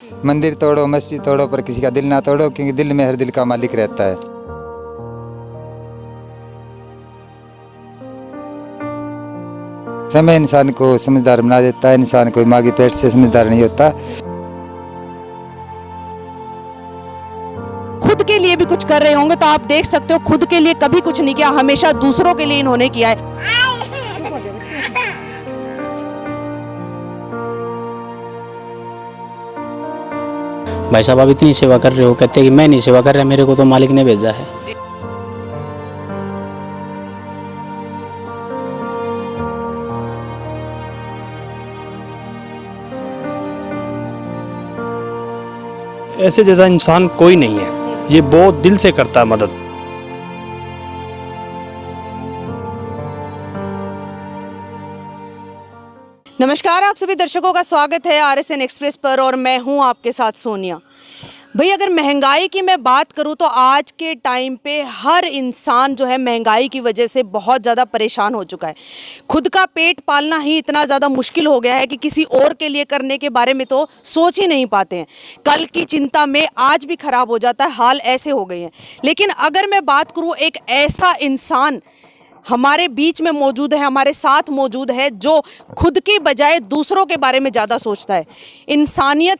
मंदिर तोड़ो, मस्जिद तोड़ो, पर किसी का दिल ना तोड़ो, क्योंकि दिल में हर दिल का मालिक रहता है। समय इंसान को समझदार बना देता है। इंसान कोई माँ के पेट से समझदार नहीं होता। खुद के लिए भी कुछ कर रहे होंगे तो आप देख सकते हो, खुद के लिए कभी कुछ नहीं किया, हमेशा दूसरों के लिए इन्होंने किया है। भाई साहब आप इतनी सेवा कर रहे हो, कहते हैं कि मैं नहीं सेवा कर रहा, मेरे को तो मालिक ने भेजा है। ऐसे जैसा इंसान कोई नहीं है, ये बहुत दिल से करता है मदद। नमस्कार, आप सभी दर्शकों का स्वागत है RSN एक्सप्रेस पर और मैं हूं आपके साथ सोनिया। भाई अगर महंगाई की मैं बात करूं तो आज के टाइम पे हर इंसान जो है महंगाई की वजह से बहुत ज़्यादा परेशान हो चुका है। खुद का पेट पालना ही इतना ज़्यादा मुश्किल हो गया है कि किसी और के लिए करने के बारे में तो सोच ही नहीं पाते हैं। कल की चिंता में आज भी खराब हो जाता है, हाल ऐसे हो गए हैं। लेकिन अगर मैं बात करूँ, एक ऐसा इंसान हमारे बीच में मौजूद है, हमारे साथ मौजूद है, जो खुद की बजाय दूसरों के बारे में ज़्यादा सोचता है। इंसानियत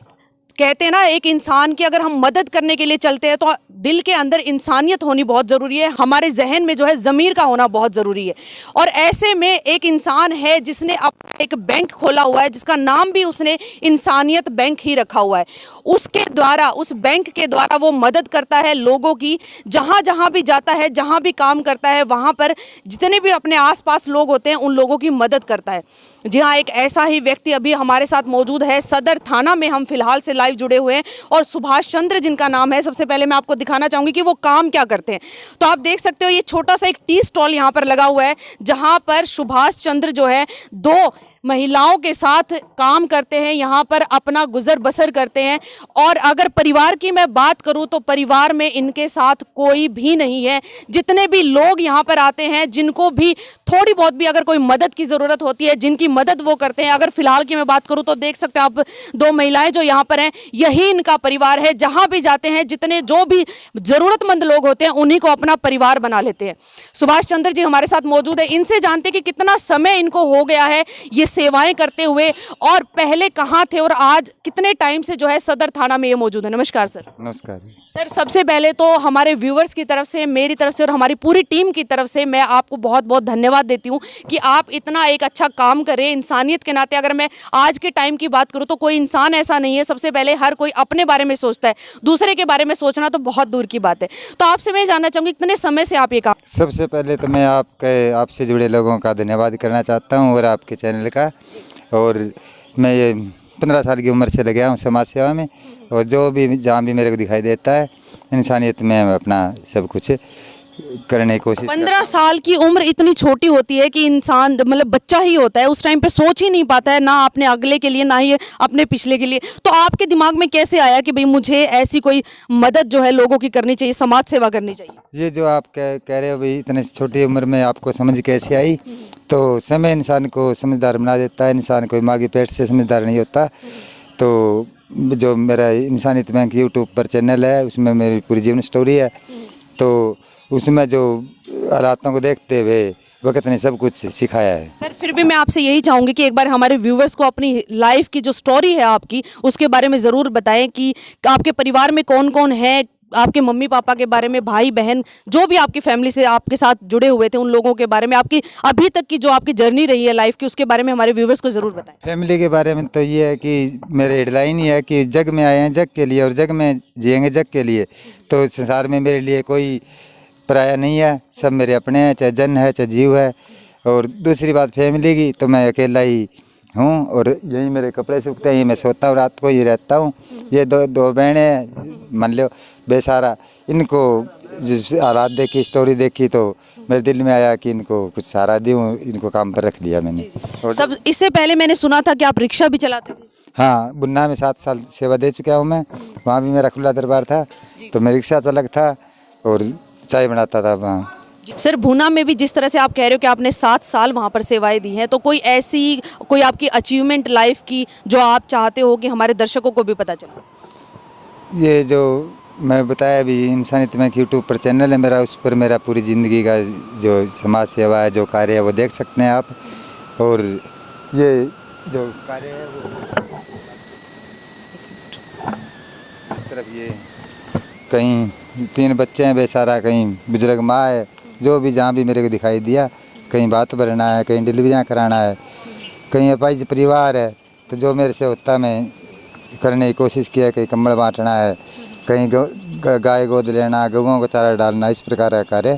कहते हैं ना, एक इंसान की अगर हम मदद करने के लिए चलते हैं तो दिल के अंदर इंसानियत होनी बहुत ज़रूरी है, हमारे जहन में जो है ज़मीर का होना बहुत ज़रूरी है। और ऐसे में एक इंसान है जिसने अपना एक बैंक खोला हुआ है, जिसका नाम भी उसने इंसानियत बैंक ही रखा हुआ है। उसके द्वारा, उस बैंक के द्वारा वो मदद करता है लोगों की। जहाँ जहाँ भी जाता है, जहाँ भी काम करता है, वहाँ पर जितने भी अपने आसपास लोग होते हैं उन लोगों की मदद करता है। जी हाँ, एक ऐसा ही व्यक्ति अभी हमारे साथ मौजूद है। सदर थाना में हम फिलहाल से लाइव जुड़े हुए हैं और सुभाष चंद्र जिनका नाम है। सबसे पहले मैं आपको दिखाना चाहूँगी कि वो काम क्या करते हैं। तो आप देख सकते हो, ये छोटा सा एक टी स्टॉल यहाँ पर लगा हुआ है, जहाँ पर सुभाष चंद्र जो है 2 महिलाओं के साथ काम करते हैं, यहाँ पर अपना गुजर बसर करते हैं। और अगर परिवार की मैं बात करूँ तो परिवार में इनके साथ कोई भी नहीं है। जितने भी लोग यहाँ पर आते हैं, जिनको भी थोड़ी बहुत भी अगर कोई मदद की ज़रूरत होती है, जिनकी मदद वो करते हैं। अगर फ़िलहाल की मैं बात करूँ तो देख सकते हो आप, 2 महिलाएं जो यहाँ पर हैं, यही इनका परिवार है। जहाँ भी जाते हैं, जितने जो भी ज़रूरतमंद लोग होते हैं, उन्हीं को अपना परिवार बना लेते हैं। सुभाष चंद्र जी हमारे साथ मौजूद है। इनसे जानते कि कितना समय इनको हो गया है ये सेवाएं करते हुए, और पहले कहाँ थे और आज कितने टाइम से जो है सदर थाना में ये मौजूद है। नमस्कार सर। नमस्कार सर, सबसे पहले तो हमारे व्यूवर्स की तरफ से, मेरी तरफ से और हमारी पूरी टीम की तरफ से मैं आपको बहुत बहुत धन्यवाद देती हूँ कि आप इतना एक अच्छा काम करें। इंसानियत के नाते अगर मैं आज के टाइम की बात करूँ तो कोई इंसान ऐसा नहीं है, सबसे पहले हर कोई अपने बारे में सोचता है, दूसरे के बारे में सोचना तो बहुत दूर की बात है। तो आपसे मैं जानना चाहूँगी कितने समय से आप ये काम। सबसे पहले तो मैं आपसे जुड़े लोगों का धन्यवाद करना चाहता हूँ और आपके चैनल का। और मैं ये 15 साल की उम्र से लगा हूँ समाज सेवा में, और जो भी जहाँ भी मेरे को दिखाई देता है इंसानियत में अपना सब कुछ करने की कोशिश। 15 साल की उम्र इतनी छोटी होती है कि इंसान मतलब बच्चा ही होता है, उस टाइम पे सोच ही नहीं पाता है, ना अपने अगले के लिए ना ही अपने पिछले के लिए। तो आपके दिमाग में कैसे आया कि भाई मुझे ऐसी कोई मदद जो है लोगों की करनी चाहिए, समाज सेवा करनी चाहिए? ये जो आप कह रहे हो भाई, इतने छोटी उम्र में आपको समझ कैसे आई? तो समय इंसान को समझदार बना देता है। इंसान कोई माँ के पेट से समझदार नहीं होता। तो जो मेरा इंसानियत बैंक यूट्यूब पर चैनल है, उसमें मेरी पूरी जीवन स्टोरी है। तो उसमें जो हालातों को देखते हुए वक्त ने सब कुछ सिखाया है। सर, फिर भी मैं आपसे यही चाहूँगी कि एक बार हमारे व्यूवर्स को अपनी लाइफ की जो स्टोरी है आपकी, उसके बारे में ज़रूर बताएं कि आपके परिवार में कौन कौन है, आपके मम्मी पापा के बारे में, भाई बहन, जो भी आपकी फैमिली से आपके साथ जुड़े हुए थे उन लोगों के बारे में, आपकी अभी तक की जो आपकी जर्नी रही है लाइफ की, उसके बारे में हमारे व्यूवर्स को ज़रूर बताएं। फैमिली के बारे में तो ये है कि मेरे हेडलाइन ही है कि जग में आए हैं जग के लिए और जग में जिएंगे जग के लिए। तो संसार में मेरे लिए कोई पराया नहीं है, सब मेरे अपने हैं, चाहे जन है चाहे जीव है। और दूसरी बात फैमिली की, तो मैं अकेला ही हूँ और यही मेरे कपड़े सूखते हैं, यही मैं सोता हूँ, रात को ही रहता हूँ। ये दो बहनें मान लो बेसहारा, इनको जिस हालात देखी, स्टोरी देखी, तो मेरे दिल में आया कि इनको कुछ सहारा दूँ, इनको काम पर रख दिया मैंने। और सब इससे पहले मैंने सुना था कि आप रिक्शा भी चलाते थे। हाँ, बुन्ना में 7 साल सेवा दे चुका हूँ मैं। वहाँ भी मेरा खुला दरबार था, तो मैं रिक्शा चालक था और चाय बनाता था वहाँ। सर भूना में भी जिस तरह से आप कह रहे हो कि आपने 7 साल वहाँ पर सेवाएं दी हैं, तो कोई आपकी अचीवमेंट लाइफ की जो आप चाहते हो कि हमारे दर्शकों को भी पता चले? ये जो मैं बताया अभी इंसानियत में यूट्यूब पर चैनल है मेरा, उस पर मेरा पूरी ज़िंदगी का जो समाज सेवा है, जो कार्य है, वो देख सकते हैं आप। और ये जो कार्य है वो इस तरफ, ये कहीं 3 बच्चे हैं बेचारा, कहीं बुजुर्ग माँ है, जो भी जहाँ भी मेरे को दिखाई दिया, कहीं बात भरना है, कहीं डिलीवरियाँ कराना है, कहीं अपाहिज परिवार है, तो जो मेरे से होता मैं करने की कोशिश किया। कहीं कंबल बांटना है, कहीं गाय गोद लेना, गऊओं को चारा डालना, इस प्रकार का कार्य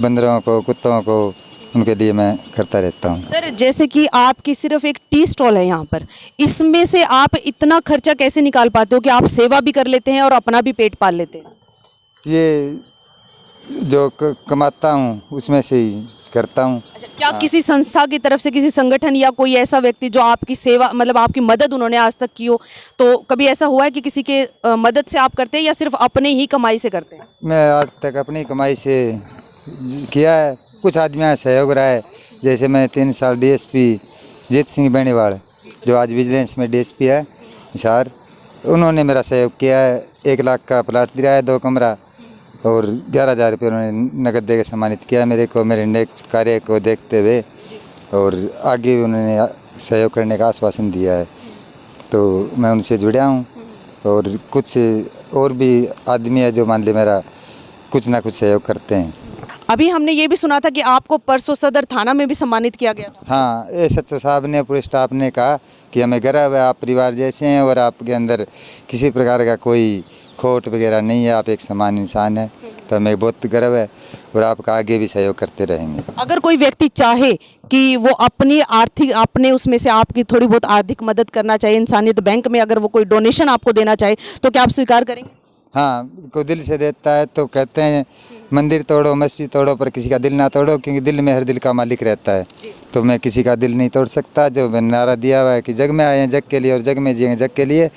बंदरों को, कुत्तों को, उनके लिए मैं करता रहता हूँ। सर जैसे कि आपकी सिर्फ एक टी स्टॉल है यहाँ पर, इसमें से आप इतना खर्चा कैसे निकाल पाते हो कि आप सेवा भी कर लेते हैं और अपना भी पेट पाल लेते हैं? ये जो कमाता हूँ उसमें से ही करता हूँ। अच्छा, क्या किसी संस्था की तरफ से, किसी संगठन या कोई ऐसा व्यक्ति जो आपकी सेवा, मतलब आपकी मदद उन्होंने आज तक की हो, तो कभी ऐसा हुआ है कि किसी के मदद से आप करते हैं या सिर्फ अपने ही कमाई से करते हैं? मैं आज तक अपनी कमाई से किया है। कुछ आदमियों का सहयोग रहा है, जैसे मैं 3 साल डीएसपी जीत सिंह बेनीवाल, जो आज विजिलेंस में डीएसपी है हिसार, उन्होंने मेरा सहयोग किया है। 1 लाख का प्लाट दिया है, 2 कमरा, और 11,000 रुपये उन्होंने नकद दे के सम्मानित किया मेरे को, मेरे नेक्स्ट कार्य को देखते हुए, और आगे भी उन्होंने सहयोग करने का आश्वासन दिया है। तो मैं उनसे जुड़ा हूँ। और कुछ और भी आदमी है जो मान ली मेरा कुछ ना कुछ सहयोग करते हैं। अभी हमने ये भी सुना था कि आपको परसों सदर थाना में भी सम्मानित किया गया था। हाँ, एसएचओ साहब ने, पूरे स्टाफ ने कहा कि हमें गर्व है, आप परिवार जैसे हैं और आपके अंदर किसी प्रकार का कोई खोट वगैरह नहीं है, आप एक समान इंसान है, तो हमें बहुत गर्व है और आपका आगे भी सहयोग करते रहेंगे। अगर कोई व्यक्ति चाहे कि वो अपनी आर्थिक, अपने उसमें से आपकी थोड़ी बहुत आर्थिक मदद करना चाहिए, इंसानियत बैंक में अगर वो कोई डोनेशन आपको देना चाहे, तो क्या आप स्वीकार करेंगे? हाँ, कोई दिल से देता है तो कहते हैं मंदिर तोड़ो, मस्जिद तोड़ो, पर किसी का दिल ना तोड़ो, क्योंकि दिल में हर दिल का मालिक रहता है। तो मैं किसी का दिल नहीं तोड़ सकता। जो मैंने नारा दिया हुआ है कि जग में आए हैं जग के लिए और जग में जिएंगे जग के लिए,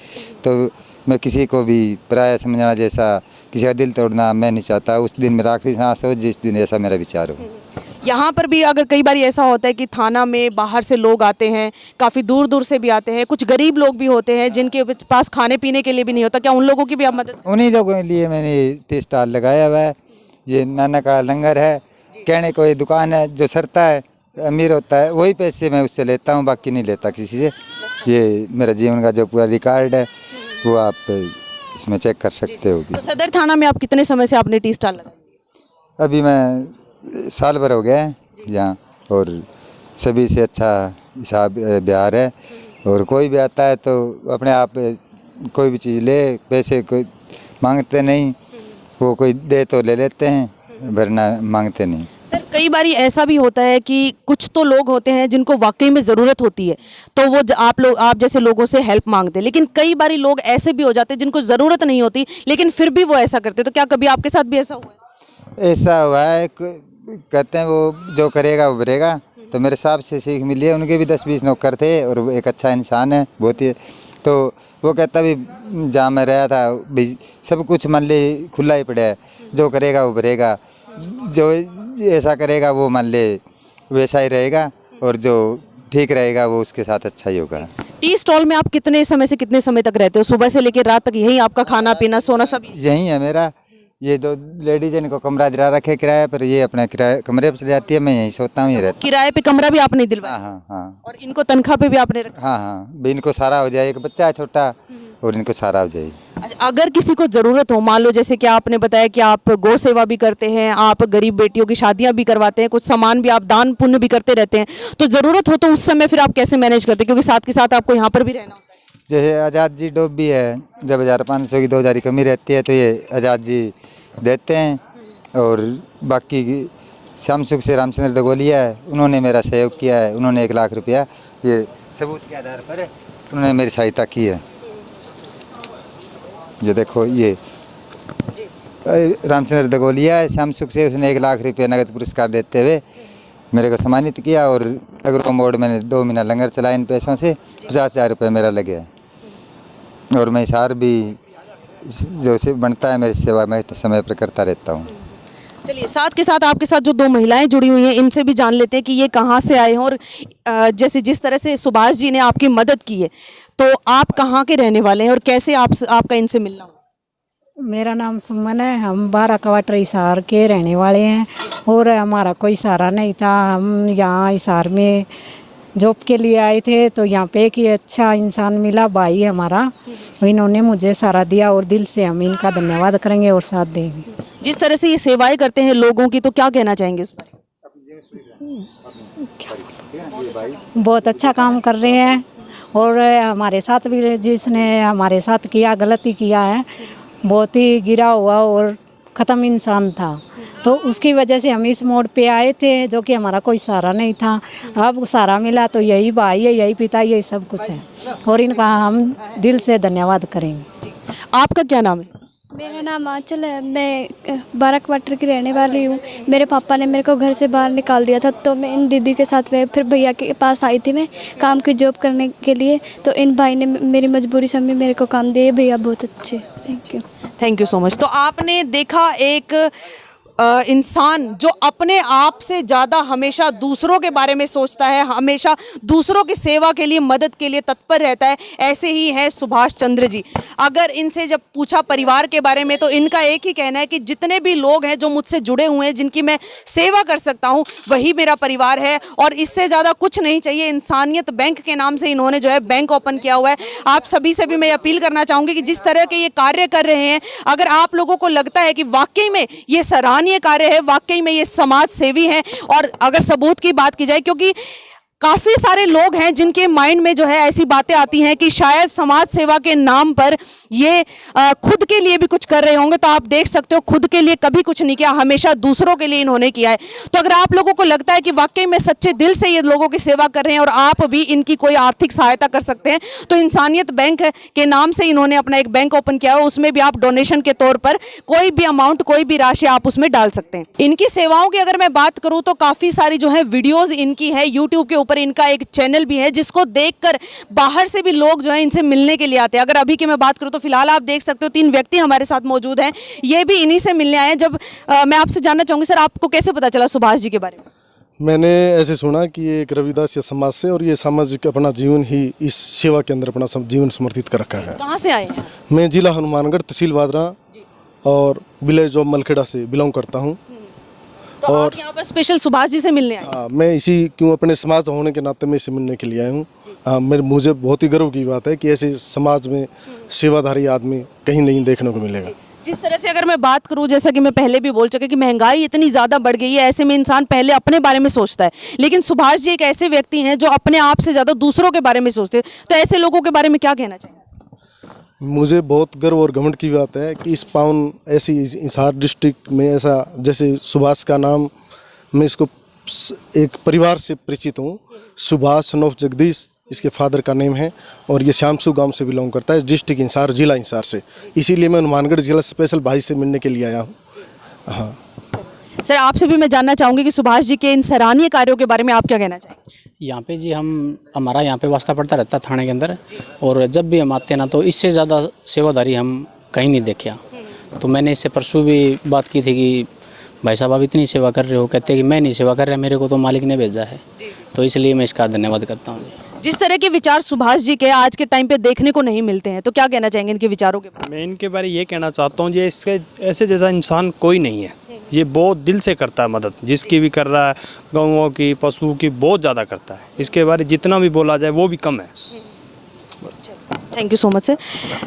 तो मैं किसी को भी पराया समझना, जैसा किसी का दिल तोड़ना मैं नहीं चाहता। उस दिन मेरा आखिरी सांस हो जिस दिन, ऐसा मेरा विचार हो। यहाँ पर भी अगर कई बार ऐसा होता है कि थाना में बाहर से लोग आते हैं, काफ़ी दूर दूर से भी आते हैं, कुछ गरीब लोग भी होते हैं जिनके पास खाने पीने के लिए भी नहीं होता, क्या उन लोगों की भी आप मदद? उन्हीं लोगों के लिए मैंने टी स्टॉल लगाया हुआ है। ये नाना का लंगर है, कहने को ये दुकान है, जो सरता है अमीर होता है वही पैसे मैं उससे लेता हूँ, बाकी नहीं लेता किसी से। ये मेरा जीवन का जो पूरा रिकॉर्ड है वो आप इसमें चेक कर सकते हो। तो सदर थाना में आप कितने समय से आपने टी स्टॉल लगाया? अभी मैं साल भर हो गया है यहाँ, और सभी से अच्छा हिसाब व्यवहार है। और कोई भी आता है तो अपने आप कोई भी चीज़ ले, पैसे कोई मांगते नहीं, वो कोई दे तो ले लेते हैं, वरना मांगते नहीं। सर कई बार ऐसा भी होता है कि कुछ तो लोग होते हैं जिनको वाकई में ज़रूरत होती है, तो वो आप जैसे लोगों से हेल्प मांगते हैं, लेकिन कई बार लोग ऐसे भी हो जाते हैं जिनको ज़रूरत नहीं होती लेकिन फिर भी वो ऐसा करते हैं, तो क्या कभी आपके साथ भी ऐसा हुआ है? ऐसा हुआ है, कहते हैं वो जो करेगा वो भरेगा। तो मेरे साहब से सीख मिली है, उनके भी 10-20 नौकर थे और वो एक अच्छा इंसान है बहुत ही। तो वो कहता भी जहाँ मैं रहा था भी सब कुछ मान ले खुला ही पड़ा है, जो करेगा वो भरेगा, जो ऐसा करेगा वो मान ले वैसा ही रहेगा, और जो ठीक रहेगा वो उसके साथ अच्छा ही होगा। टी स्टॉल में आप कितने समय से कितने समय तक रहते हो? सुबह से लेकर रात तक यहीं आपका खाना पीना सोना सब यहीं है मेरा। ये 2 लेडीज इनको कमरा दिला रखे किराए पर, ये अपने किराए कमरे पर चली जाती है, मैं यहीं सोता हूँ, यहीं रहता। किराए पे कमरा भी आपने दिलवाया? हाँ हाँ हाँ। और इनको तनख्वाह पे भी आपने रखा? हाँ हाँ, भी इनको सारा हो जाए, एक बच्चा है छोटा और इनको सारा हो जाए। अच्छा, अगर किसी को ज़रूरत हो, मान लो जैसे कि आपने बताया कि आप गौ सेवा भी करते हैं, आप गरीब बेटियों की शादियां भी करवाते हैं, कुछ सामान भी आप दान पुण्य भी करते रहते हैं, तो ज़रूरत हो तो उस समय फिर आप कैसे मैनेज करते हैं, क्योंकि साथ के साथ आपको यहाँ पर भी रहना होता है? जैसे आज़ाद जी डोब भी है, जब 1500 की 2000 की कमी रहती है तो ये आज़ाद जी देते हैं। और बाकी श्याम सुख से रामचंद्र दगोलिया है, उन्होंने मेरा सहयोग किया है, उन्होंने 1 लाख रुपया ये सबूत के आधार पर उन्होंने मेरी सहायता की है। ये देखो, ये रामचंद्र दगोलिया है श्याम सुख से, उसने 1 लाख रुपये नगद पुरस्कार देते हुए मेरे को सम्मानित किया। और अग्रो मोड मैंने 2 महीना लंगर चलाया इन पैसों से, 50,000 रुपये मेरा लगे है। और मैं इशार भी जो से बनता है मेरी सेवा मैं समय पर करता रहता हूँ। चलिए साथ के साथ आपके साथ जो दो महिलाएं जुड़ी हुई हैं इनसे भी जान लेते हैं कि ये कहाँ से आए हैं और जैसे जिस तरह से सुभाष जी ने आपकी मदद की है तो आप कहाँ के रहने वाले हैं और कैसे आपका इनसे मिलना हुआ? मेरा नाम सुमन है। हम 12 क्वार्टर हिसार के रहने वाले हैं और हमारा कोई सहारा नहीं था। हम यहाँ हिसार में जॉब के लिए आए थे तो यहाँ पे एक ही अच्छा इंसान मिला, भाई हमारा, इन्होंने मुझे सहारा दिया और दिल से हम इनका धन्यवाद करेंगे और साथ देंगे। जिस तरह से ये सेवाएं करते हैं लोगों की तो क्या कहना चाहेंगे उस बारे में? बहुत अच्छा काम कर रहे हैं और हमारे साथ भी जिसने हमारे साथ किया गलती किया है, बहुत ही गिरा हुआ और ख़त्म इंसान था, तो उसकी वजह से हम इस मोड़ पे आए थे जो कि हमारा कोई सहारा नहीं था। अब सहारा मिला तो यही भाई है, यही पिता, यही सब कुछ है और इनका हम दिल से धन्यवाद करेंगे। आपका क्या नाम है? मेरा नाम आंचल है। मैं 12 क्वार्टर की रहने वाली हूँ। मेरे पापा ने मेरे को घर से बाहर निकाल दिया था तो मैं इन दीदी के साथ रहे, फिर भैया के पास आई थी मैं काम की जॉब करने के लिए, तो इन भाई ने मेरी मजबूरी समझी मेरे को काम दिए। भैया बहुत अच्छे, थैंक यू सो मच। तो आपने देखा एक इंसान जो अपने आप से ज़्यादा हमेशा दूसरों के बारे में सोचता है, हमेशा दूसरों की सेवा के लिए, मदद के लिए तत्पर रहता है, ऐसे ही है सुभाष चंद्र जी। अगर इनसे जब पूछा परिवार के बारे में तो इनका एक ही कहना है कि जितने भी लोग हैं जो मुझसे जुड़े हुए हैं, जिनकी मैं सेवा कर सकता हूं, वही मेरा परिवार है और इससे ज़्यादा कुछ नहीं चाहिए। इंसानियत बैंक के नाम से इन्होंने जो है बैंक ओपन किया हुआ है। आप सभी से भी मैं अपील करना चाहूँगी कि जिस तरह के ये कार्य कर रहे हैं, अगर आप लोगों को लगता है कि वाकई में ये सराहनीय कार्य है, वाकई में ये समाज सेवी हैं, और अगर सबूत की बात की जाए, क्योंकि काफ़ी सारे लोग हैं जिनके माइंड में जो है ऐसी बातें आती हैं कि शायद समाज सेवा के नाम पर ये खुद के लिए भी कुछ कर रहे होंगे, तो आप देख सकते हो खुद के लिए कभी कुछ नहीं किया, हमेशा दूसरों के लिए इन्होंने किया है। तो अगर आप लोगों को लगता है कि वाकई में सच्चे दिल से ये लोगों की सेवा कर रहे हैं और आप भी इनकी कोई आर्थिक सहायता कर सकते हैं, तो इंसानियत बैंक के नाम से इन्होंने अपना एक बैंक ओपन किया है, उसमें भी आप डोनेशन के तौर पर कोई भी अमाउंट, कोई भी राशि आप उसमें डाल सकते हैं। इनकी सेवाओं की अगर मैं बात करूँ तो काफ़ी सारी जो है वीडियोज़ इनकी है, यूट्यूब के पर इनका एक चैनल भी है जिसको देखकर बाहर से भी लोग जो है इनसे मिलने के लिए आते हैं। अगर अभी की मैं बात करूं तो फिलहाल आप देख सकते हो 3 व्यक्ति हमारे साथ मौजूद हैं, ये भी इन्हीं से मिलने आए हैं। जब मैं आपसे जानना चाहूंगी सर, आपको कैसे पता चला सुभाष जी के बारे में? मैंने ऐसे सुना कि ये एक रविदास समाज से, और ये सामाजिक अपना जीवन ही इस सेवा के अंदर अपना जीवन समर्पित कर रखा है। कहाँ से आए हैं? मैं जिला हनुमानगढ़, तहसील वादरा और विलेज ऑफ मलखेड़ा से बिलोंग करता हूँ। तो आप यहाँ पर स्पेशल सुभाष जी से मिलने आए? हाँ, मैं इसी क्यों अपने समाज होने के नाते मैं इससे मिलने के लिए आया हूँ। हाँ, मुझे बहुत ही गर्व की बात है कि ऐसे समाज में सेवाधारी आदमी कहीं नहीं देखने को मिलेगा। जिस तरह से अगर मैं बात करूं, जैसा कि मैं पहले भी बोल चुकी कि महंगाई इतनी ज़्यादा बढ़ गई है, ऐसे में इंसान पहले अपने बारे में सोचता है, लेकिन सुभाष जी एक ऐसे व्यक्ति हैं जो अपने आप से ज़्यादा दूसरों के बारे में सोचते हैं। तो ऐसे लोगों के बारे में क्या कहना चाहिए? मुझे बहुत गर्व और घमंड की बात है कि इस पावन ऐसी हिसार डिस्ट्रिक्ट में ऐसा, जैसे सुभाष का नाम, मैं इसको एक परिवार से परिचित हूँ। सुभाष सन ऑफ जगदीश इसके फादर का नेम है और ये श्यामसू गांव से बिलोंग करता है, डिस्ट्रिक्ट हिसार, जिला हिसार से। इसीलिए मैं हनुमानगढ़ जिला स्पेशल भाई से मिलने के लिए आया हूँ। हाँ सर, आपसे भी मैं जानना चाहूँगी कि सुभाष जी के इन सराहनीय कार्यों के बारे में आप क्या कहना चाहेंगे? यहाँ पे जी हमारा यहाँ पे वास्ता पड़ता रहता है थाने के अंदर, और जब भी हम आते हैं ना तो इससे ज़्यादा सेवादारी हम कहीं नहीं देखा। तो मैंने इससे परसों भी बात की थी कि भाई साहब आप इतनी सेवा कर रहे हो, कहते हैं कि मैं नहीं सेवा कर रहा, मेरे को तो मालिक ने भेजा है, तो इसलिए मैं इसका धन्यवाद करता हूँ। जिस तरह के विचार सुभाष जी के आज के टाइम पे देखने को नहीं मिलते हैं, तो क्या कहना चाहेंगे इनके विचारों के बारे में? मैं इनके बारे में ये कहना चाहता हूँ, ये इसके ऐसे जैसा इंसान कोई नहीं है। ये बहुत दिल से करता है मदद, जिसकी भी कर रहा है, गाँवों की, पशुओं की बहुत ज़्यादा करता है। इसके बारे में जितना भी बोला जाए वो भी कम है। Thank you so much sir.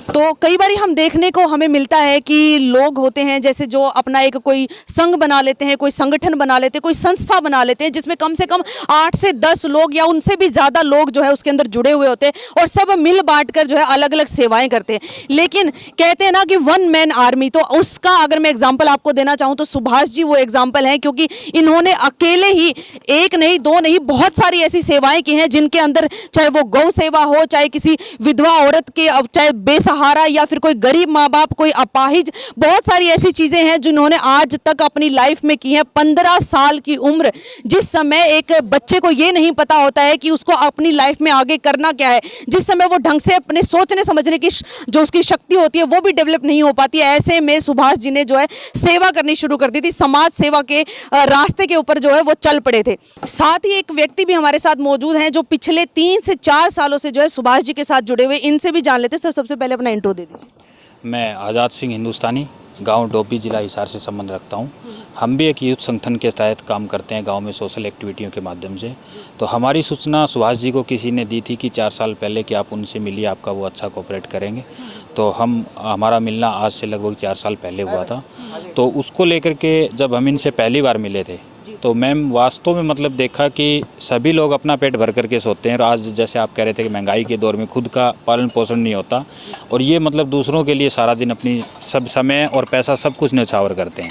तो कई बार हम देखने को हमें मिलता है कि लोग होते हैं जैसे जो अपना एक कोई संघ बना लेते हैं, कोई संगठन बना लेते हैं, कोई संस्था बना लेते हैं जिसमें कम से कम 8 से 10 लोग या उनसे भी ज़्यादा लोग जो है उसके अंदर जुड़े हुए होते हैं और सब मिल बांट कर जो है अलग अलग सेवाएं करते हैं। लेकिन कहते हैं ना कि 1 मैन आर्मी, तो उसका अगर मैं एग्जाम्पल आपको देना चाहूँ तो सुभाष जी वो एग्जाम्पल हैं, क्योंकि इन्होंने अकेले ही 1 नहीं 2 नहीं बहुत सारी ऐसी सेवाएँ की हैं जिनके अंदर, चाहे वो गौ सेवा हो, चाहे किसी विधवा औरत औरत के, अब चाहे बेसहारा या फिर कोई गरीब माँ बाप, कोई अपाहिज, बहुत सारी ऐसी चीज़ें हैं जिन्होंने आज तक अपनी लाइफ में की हैं। 15 साल की उम्र, जिस समय एक बच्चे को ये नहीं पता होता है कि उसको अपनी लाइफ में आगे करना क्या है, जिस समय वो ढंग से अपने सोचने समझने की जो उसकी शक्ति होती है वो भी डेवलप नहीं हो पाती है, ऐसे में सुभाष जी ने जो है सेवा करनी शुरू कर दी थी। समाज सेवा के रास्ते के ऊपर जो है वो चल पड़े थे। साथ ही एक व्यक्ति भी हमारे साथ मौजूद हैं जो पिछले 3 से 4 सालों से जो है सुभाष जी के साथ जुड़े हुए, इनसे भी जान लेते हैं। सर, सबसे पहले अपना इंट्रो दे दीजिए। मैं आज़ाद सिंह हिंदुस्तानी, गांव डोबी, जिला हिसार से संबंध रखता हूं। हम भी एक यूथ संगठन के तहत काम करते हैं गांव में सोशल एक्टिविटियों के माध्यम से। तो हमारी सूचना सुभाष जी को किसी ने दी थी कि 4 साल पहले कि आप उनसे मिलिए, आपका वो अच्छा कोऑपरेट करेंगे। तो हमारा मिलना आज से लगभग 4 साल पहले हुआ था। तो उसको लेकर के जब हम इनसे पहली बार मिले थे तो मैम वास्तव में मतलब देखा कि सभी लोग अपना पेट भर करके सोते हैं, और आज जैसे आप कह रहे थे कि महंगाई के दौर में खुद का पालन पोषण नहीं होता, और ये मतलब दूसरों के लिए सारा दिन अपनी सब समय और पैसा सब कुछ न्यौछावर करते हैं।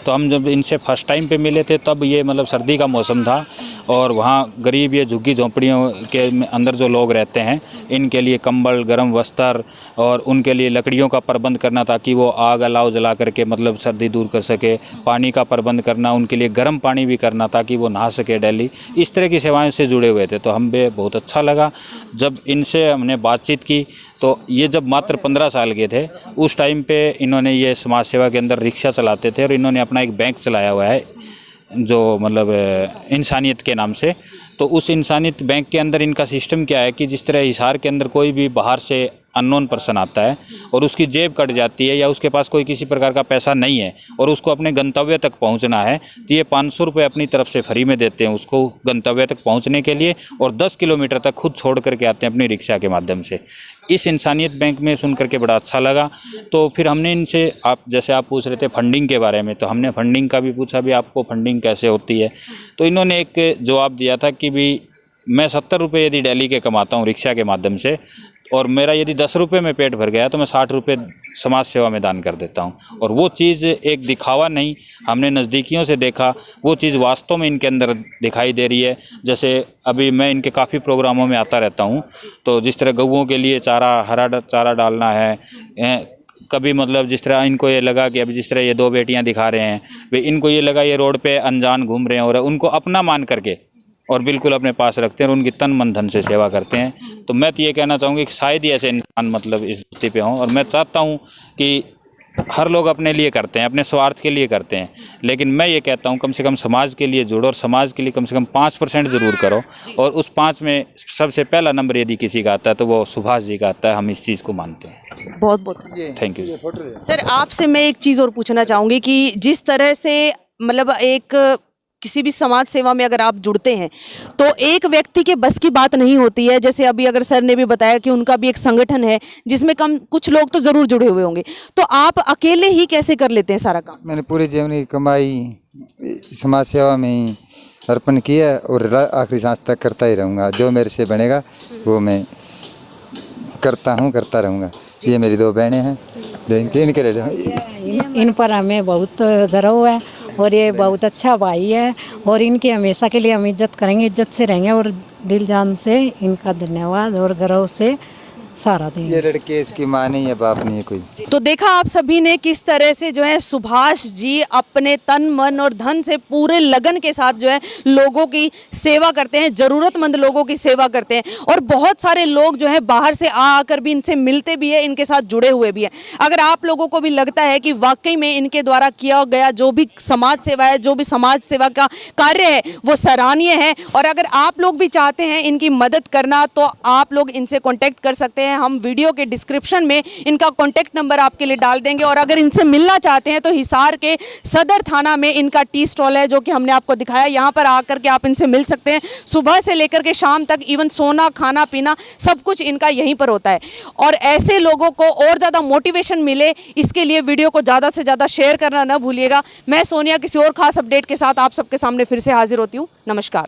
तो हम जब इनसे फर्स्ट टाइम पे मिले थे तब ये मतलब सर्दी का मौसम था, और वहाँ गरीब ये झुग्गी झोंपड़ियों के अंदर जो लोग रहते हैं इनके लिए कंबल, गर्म वस्त्र और उनके लिए लकड़ियों का प्रबंध करना ताकि वो आग अलाव जला करके मतलब सर्दी दूर कर सके, पानी का प्रबंध करना, उनके लिए गर्म पानी भी करना ताकि वो नहा सके डेली, इस तरह की सेवाएं से जुड़े हुए थे। तो हमें बहुत अच्छा लगा जब इनसे हमने बातचीत की। तो ये जब मात्र 15 साल के थे उस टाइम पे इन्होंने ये समाज सेवा के अंदर रिक्शा चलाते थे, और इन्होंने अपना एक बैंक चलाया हुआ है जो मतलब इंसानियत के नाम से। तो उस इंसानियत बैंक के अंदर इनका सिस्टम क्या है कि जिस तरह हिसार के अंदर कोई भी बाहर से अननोन पर्सन आता है और उसकी जेब कट जाती है या उसके पास कोई किसी प्रकार का पैसा नहीं है और उसको अपने गंतव्य तक पहुंचना है, तो ये 500 रुपये अपनी तरफ से फ्री में देते हैं उसको गंतव्य तक पहुंचने के लिए, और 10 किलोमीटर तक खुद छोड़ करके आते हैं अपनी रिक्शा के माध्यम से। इस इंसानियत बैंक में सुन करके बड़ा अच्छा लगा। तो फिर हमने इनसे, आप जैसे आप पूछ रहे थे फंडिंग के बारे में, तो हमने फंडिंग का भी पूछा भी आपको फंडिंग कैसे होती है। तो इन्होंने एक जवाब दिया था कि भी मैं 70 रुपये यदि डेली के कमाता हूँ रिक्शा के माध्यम से, और मेरा यदि 10 रुपये में पेट भर गया तो मैं 60 रुपये समाज सेवा में दान कर देता हूँ। और वो चीज़ एक दिखावा नहीं, हमने नज़दीकियों से देखा, वो चीज़ वास्तव में इनके अंदर दिखाई दे रही है। जैसे अभी मैं इनके काफ़ी प्रोग्रामों में आता रहता हूँ, तो जिस तरह गऊओं के लिए हरा चारा डालना है, कभी मतलब जिस तरह इनको ये लगा कि अभी जिस तरह ये 2 बेटियां दिखा रहे हैं, वे इनको ये लगा ये रोड पे अनजान घूम रहे हैं, और उनको अपना मान करके और बिल्कुल अपने पास रखते हैं और उनकी तन मन धन से सेवा करते हैं। तो मैं तो ये कहना चाहूँगी कि शायद ही ऐसे इंसान मतलब इस धरती पे हों, और मैं चाहता हूँ कि हर लोग अपने लिए करते हैं, अपने स्वार्थ के लिए करते हैं, लेकिन मैं ये कहता हूँ कम से कम समाज के लिए जुड़ो, और समाज के लिए कम से कम 5% ज़रूर करो, और उस 5 में सबसे पहला नंबर यदि किसी का आता है तो वो सुभाष जी का आता है। हम इस चीज़ को मानते हैं। बहुत बहुत थैंक यू सर। आपसे मैं एक चीज़ और पूछना चाहूँगी कि जिस तरह से मतलब एक किसी भी समाज सेवा में अगर आप जुड़ते हैं तो एक व्यक्ति के बस की बात नहीं होती है। जैसे अभी अगर सर ने भी बताया कि उनका भी एक संगठन है जिसमें कुछ लोग तो ज़रूर जुड़े हुए होंगे, तो आप अकेले ही कैसे कर लेते हैं सारा काम? मैंने पूरे जीवन की कमाई समाज सेवा में ही अर्पण किया और आखिरी सांस तक करता ही रहूँगा। जो मेरे से बनेगा वो मैं करता रहूँगा। ये मेरी 2 बहनें हैं, इनके लिए इन पर हमें बहुत गर्व है, और ये बहुत अच्छा भाई है, और इनकी हमेशा के लिए हम इज्जत करेंगे, इज्जत से रहेंगे, और दिल जान से इनका धन्यवाद और गर्व से सारा दिन। ये लड़के इसकी माँ नहीं है, बाप नहीं है कोई। तो देखा आप सभी ने किस तरह से जो है सुभाष जी अपने तन मन और धन से पूरे लगन के साथ जो है लोगों की सेवा करते हैं, ज़रूरतमंद लोगों की सेवा करते हैं। और बहुत सारे लोग जो है बाहर से आकर भी इनसे मिलते भी है, इनके साथ जुड़े हुए भी हैं। अगर आप लोगों को भी लगता है कि वाकई में इनके द्वारा किया गया जो भी समाज सेवा है, जो भी समाज सेवा का कार्य है वो सराहनीय है, और अगर आप लोग भी चाहते हैं इनकी मदद करना तो आप लोग इनसे कॉन्टैक्ट कर सकते हैं। हम वीडियो के डिस्क्रिप्शन में इनका कॉन्टैक्ट नंबर आपके लिए डाल देंगे, और अगर इनसे मिलना चाहते हैं तो हिसार के सदर थाना में इनका टी स्टॉल है जो कि हमने आपको दिखाया, यहाँ पर आकर के आप इनसे मिल सकते हैं। सुबह से लेकर के शाम तक इवन सोना खाना पीना सब कुछ इनका यहीं पर होता है। और ऐसे लोगों को और ज़्यादा मोटिवेशन मिले इसके लिए वीडियो को ज़्यादा से ज़्यादा शेयर करना न भूलिएगा। मैं सोनिया किसी और खास अपडेट के साथ आप सबके सामने फिर से हाजिर होती हूँ। नमस्कार।